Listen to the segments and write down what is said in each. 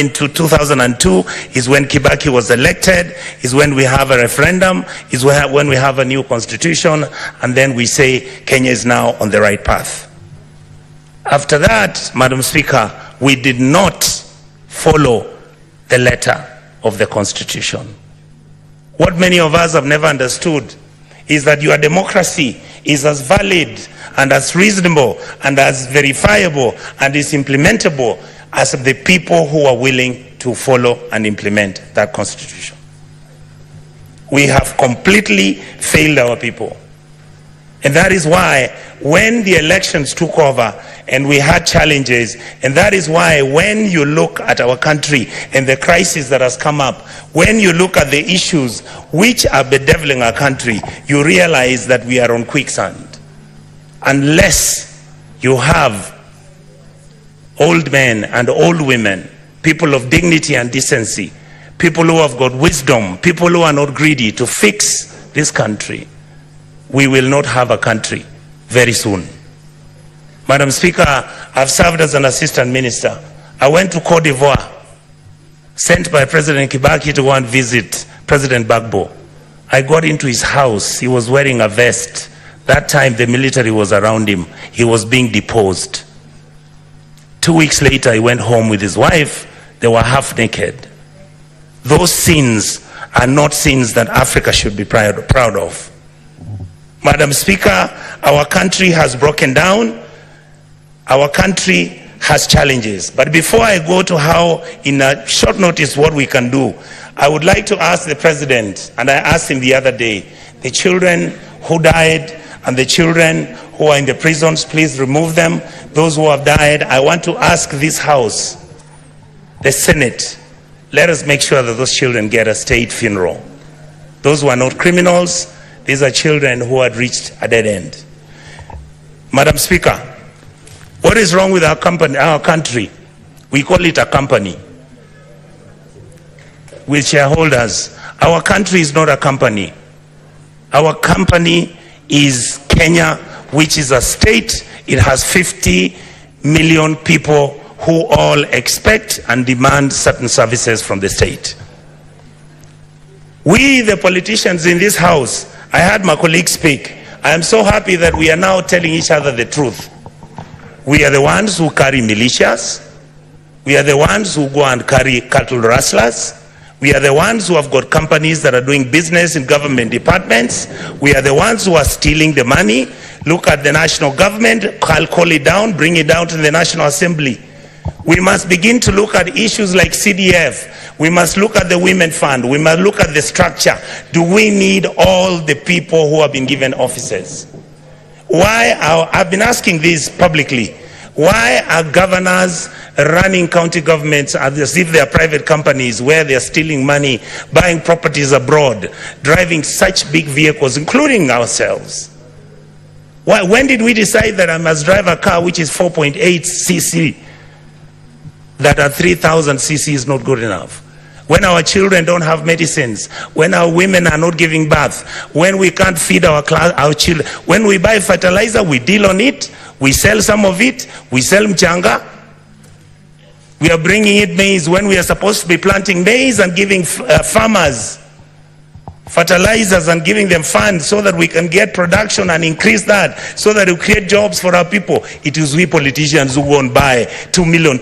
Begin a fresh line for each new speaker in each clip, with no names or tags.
into 2002 is when Kibaki was elected, is when we have a referendum, is when we have a new constitution, and then we say Kenya is now on the right path. After that, Madam Speaker, we did not follow the letter of the constitution. What many of us have never understood is that your democracy is as valid and as reasonable and as verifiable and is implementable as the people who are willing to follow and implement that constitution. We have completely failed our people. And that is why when the elections took over and we had challenges, and that is why when you look at our country and the crisis that has come up, when you look at the issues which are bedeviling our country, you realize that we are on quicksand. Unless you have old men and old women, people of dignity and decency, people who have got wisdom, people who are not greedy to fix this country, we will not have a country very soon. Madam Speaker, I've served as an assistant minister. I went to Cote d'Ivoire, sent by President Kibaki to go and visit President Gbagbo. I got into his house. He was wearing a vest. That time the military was around him. He was being deposed. 2 weeks later, he went home with his wife. They were half naked. Those sins are not sins that Africa should be proud of. Madam Speaker, our country has broken down. Our country has challenges. But before I go to how, in a short notice, what we can do, I would like to ask the President, and I asked him the other day, the children who died and the children who are in the prisons, please remove them. Those who have died, I want to ask this House, the Senate, let us make sure that those children get a state funeral. Those who are not criminals, these are children who had reached a dead end. Madam Speaker, what is wrong with our country? We call it a company with shareholders. Our country is not a company. Our company is Kenya, which is a state. It has 50 million people who all expect and demand certain services from the state. We, the politicians in this House, I heard my colleague speak. I am so happy that we are now telling each other the truth. We are the ones who carry militias. We are the ones who go and carry cattle rustlers. We are the ones who have got companies that are doing business in government departments. We are the ones who are stealing the money. Look at the national government, I'll call it down, bring it down to the National Assembly. We must begin to look at issues like CDF. We must look at the Women Fund. We must look at the structure. Do we need all the people who have been given offices? I've been asking this publicly. Why are governors running county governments as if they are private companies where they are stealing money, buying properties abroad, driving such big vehicles, including ourselves? When did we decide that I must drive a car which is 4.8 cc? That at 3,000 cc is not good enough. When our children don't have medicines, when our women are not giving birth, when we can't feed our children, when we buy fertilizer, we deal on it, we sell some of it, we sell mchanga. We are bringing in maize when we are supposed to be planting maize and giving farmers fertilizers and giving them funds so that we can get production and increase that, so that we create jobs for our people. It is we politicians who go and buy 2 million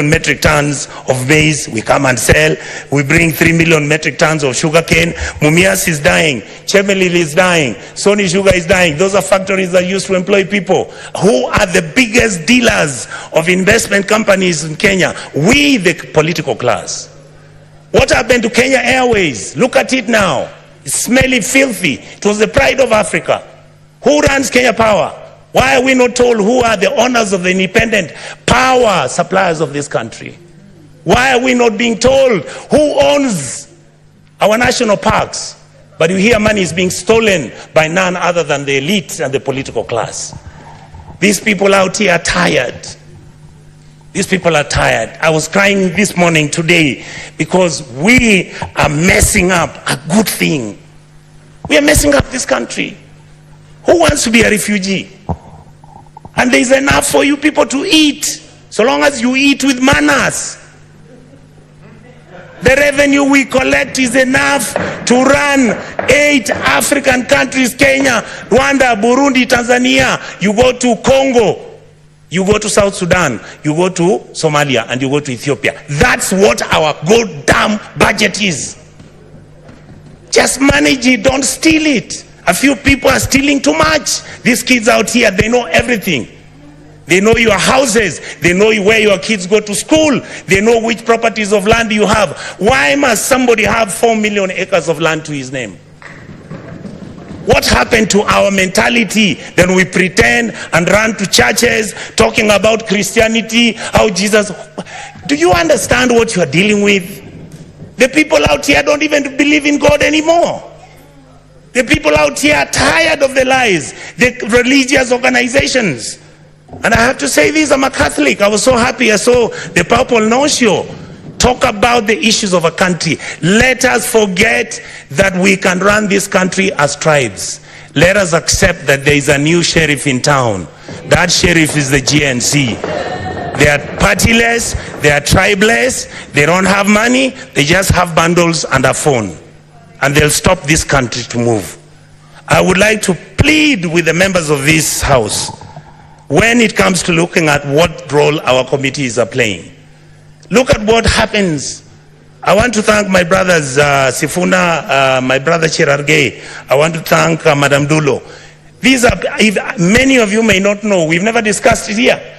metric tons of maize. We come and sell. We bring 3 million metric tons of sugarcane. Mumias is dying. Chemelil is dying. Sony Sugar is dying. Those are factories that used to employ people. Who are the biggest dealers of investment companies in Kenya? We, the political class. What happened to Kenya Airways? Look at it now. It's smelly, filthy. It was the pride of Africa. Who runs Kenya Power? Why are we not told who are the owners of the independent power suppliers of this country? Why are we not being told who owns our national parks? But you hear money is being stolen by none other than the elite and the political class. These people out here are tired. These people are tired. I was crying this morning today because we are messing up a good thing. We are messing up this country. Who wants to be a refugee? And there is enough for you people to eat, so long as you eat with manners. The revenue we collect is enough to run 8 African countries: Kenya, Rwanda, Burundi, Tanzania. You go to Congo, you go to South Sudan, you go to Somalia, and you go to Ethiopia. That's what our goddamn budget is. Just manage it, don't steal it. A few people are stealing too much. These kids out here, they know everything. They know your houses. They know where your kids go to school. They know which properties of land you have. Why must somebody have 4 million acres of land to his name? What happened to our mentality? Then we pretend and run to churches talking about Christianity, how Jesus... Do you understand what you are dealing with? The people out here don't even believe in God anymore. The people out here are tired of the lies, the religious organizations. And I have to say this, I'm a Catholic. I was so happy I saw the Purple Nuncio talk about the issues of a country. Let us forget that we can run this country as tribes. Let us accept that there is a new sheriff in town. That sheriff is the GNC. They are partyless, they are tribeless, they don't have money, they just have bundles and a phone. And they'll stop this country to move. I would like to plead with the members of this house, when it comes to looking at what role our committees are playing. Look at what happens. I want to thank my brothers Sifuna, my brother Chirargei. I want to thank Madam Dulo. These are, many of you may not know, we've never discussed it here.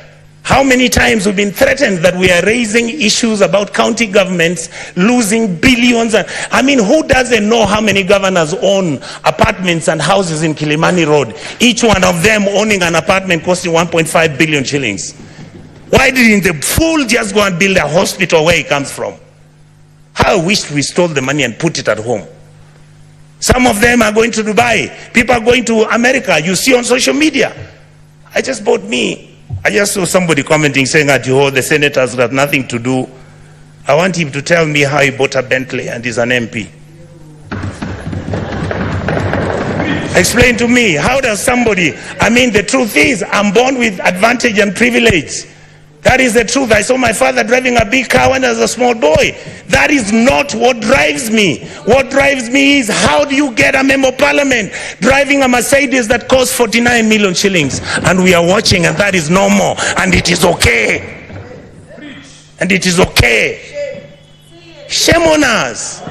How many times we've been threatened that we are raising issues about county governments losing billions. I mean, who doesn't know how many governors own apartments and houses in Kilimani Road? Each one of them owning an apartment costing 1.5 billion shillings. Why didn't the fool just go and build a hospital where he comes from? How I wished we stole the money and put it at home. Some of them are going to Dubai. People are going to America. You see on social media. I just saw somebody commenting saying that the senators got nothing to do. I want him to tell me how he bought a Bentley and is an MP. Explain to me, how does somebody, I mean, the truth is, I'm born with advantage and privilege. That is the truth. I saw my father driving a big car when I was a small boy. That is not what drives me. What drives me is, how do you get a member of parliament driving a Mercedes that costs 49 million shillings? And we are watching, and that is normal. And it is okay. And it is okay. Shame on us.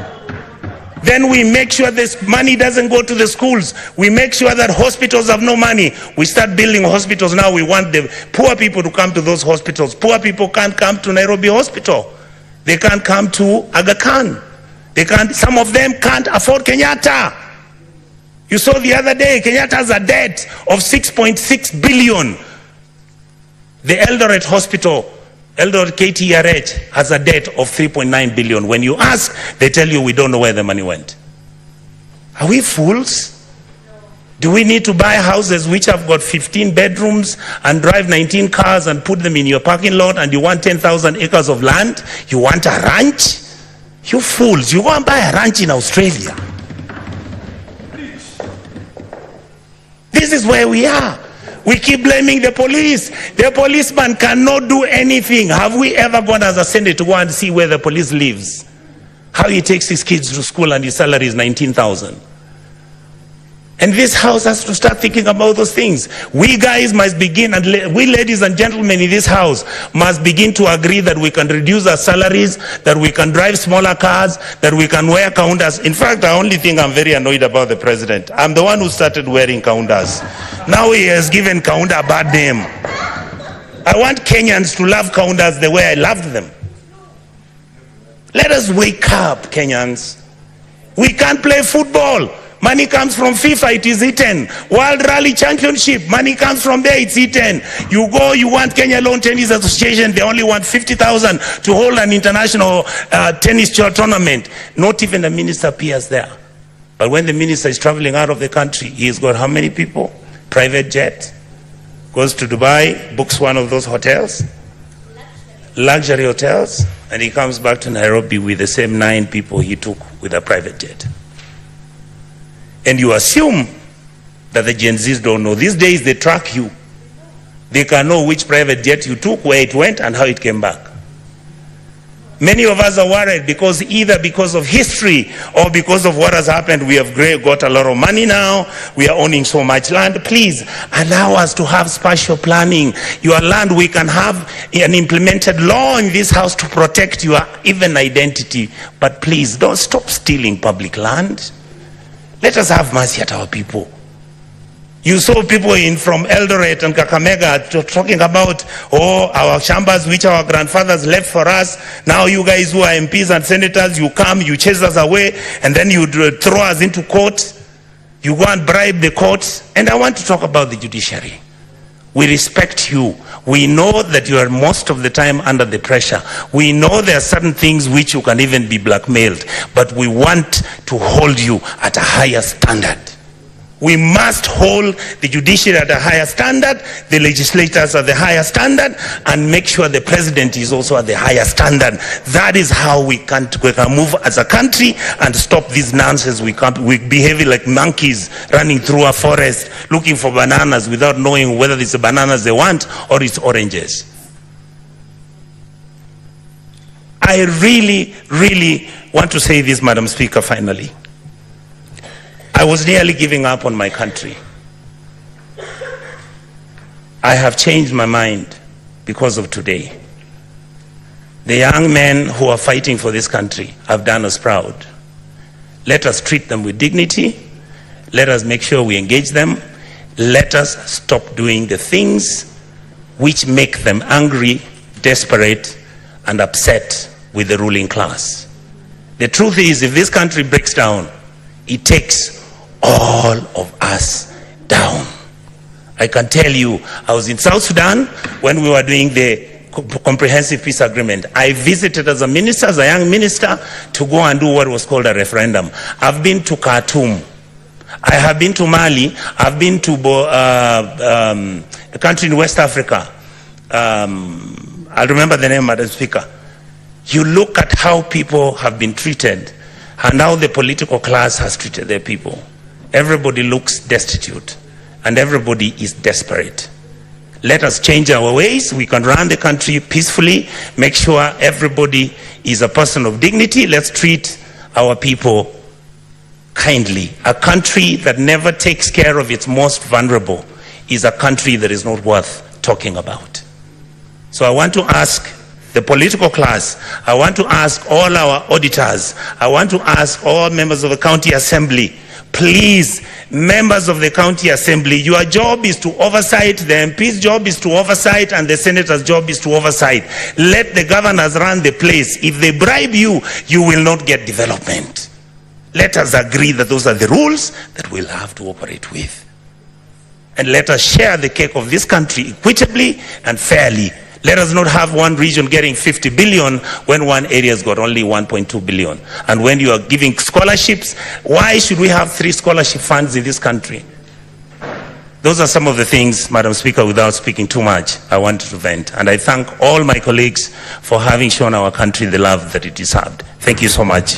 Then we make sure this money doesn't go to the schools. We make sure that hospitals have no money. We start building hospitals now. We want the poor people to come to those hospitals. Poor people can't come to Nairobi Hospital. They can't come to Aga Khan. They can't, some of them can't afford Kenyatta. You saw the other day, Kenyatta has a debt of 6.6 billion. The Eldoret Hospital, Eldoret KTRH, has a debt of 3.9 billion. When you ask, they tell you we don't know where the money went. Are we fools? Do we need to buy houses which have got 15 bedrooms and drive 19 cars and put them in your parking lot, and you want 10,000 acres of land? You want a ranch? You fools, you go and buy a ranch in Australia. This is where we are. We keep blaming the police. The policeman cannot do anything. Have we ever gone as a Senate to go and see where the police lives? How he takes his kids to school and his salary is 19,000. And this house has to start thinking about those things. We guys must begin, and we ladies and gentlemen in this house must begin to agree that we can reduce our salaries, that we can drive smaller cars, that we can wear counters. In fact, the only thing I'm very annoyed about the president, I'm the one who started wearing counters. Now he has given counter a bad name. I want Kenyans to love counters the way I loved them. Let us wake up, Kenyans. We can't play football. Money comes from FIFA, it is eaten. World Rally Championship, money comes from there, it's eaten. You go, you want Kenya Lawn Tennis Association, they only want 50,000 to hold an international tennis tournament. Not even the minister appears there. But when the minister is traveling out of the country, he's got how many people? Private jet, goes to Dubai, books one of those hotels, luxury hotels, and he comes back to Nairobi with the same 9 people he took with a private jet. And you assume that the Gen Zs don't know. These days they track you. They can know which private jet you took, where it went, and how it came back. Many of us are worried because either because of history or because of what has happened, we have got a lot of money now, we are owning so much land. Please allow us to have spatial planning. Your land, we can have an implemented law in this house to protect your even identity. But please don't stop stealing public land. Let us have mercy at our people. You saw people from Eldoret and Kakamega talking about, oh, our shambas which our grandfathers left for us. Now you guys who are MPs and senators, you come, you chase us away, and then you throw us into court. You go and bribe the courts. And I want to talk about the judiciary. We respect you. We know that you are most of the time under the pressure. We know there are certain things which you can even be blackmailed. But we want to hold you at a higher standard. We must hold the judiciary at a higher standard, the legislators at the higher standard, and make sure the president is also at the higher standard. That is how we can move as a country and stop this nonsense. We behave like monkeys running through a forest looking for bananas without knowing whether it's the bananas they want or it's oranges. I really, really want to say this, Madam Speaker, finally. I was nearly giving up on my country. I have changed my mind because of today. The young men who are fighting for this country have done us proud. Let us treat them with dignity. Let us make sure we engage them. Let us stop doing the things which make them angry, desperate, and upset with the ruling class. The truth is, if this country breaks down, it takes all of us down. I can tell you, I was in South Sudan when we were doing the comprehensive peace agreement. I visited as a minister, as a young minister, to go and do what was called a referendum. I've been to Khartoum. I have been to Mali. I've been to a country in West Africa. I'll remember the name, Madam Speaker. You look at how people have been treated and how the political class has treated their people. Everybody looks destitute and everybody is desperate. Let us change our ways. We can run the country peacefully, make sure everybody is a person of dignity. Let's treat our people kindly. A country that never takes care of its most vulnerable is a country that is not worth talking about. So I want to ask the political class, I want to ask all our auditors, I want to ask all members of the county assembly, please, members of the county assembly, your job is to oversight, the MP's job is to oversight, and the senator's job is to oversight. Let the governors run the place. If they bribe you, you will not get development. Let us agree that those are the rules that we'll have to operate with. And let us share the cake of this country equitably and fairly. Let us not have one region getting 50 billion when one area's got only 1.2 billion. And when you are giving scholarships, why should we have 3 scholarship funds in this country? Those are some of the things, Madam Speaker, without speaking too much, I wanted to vent. And I thank all my colleagues for having shown our country the love that it deserved. Thank you so much.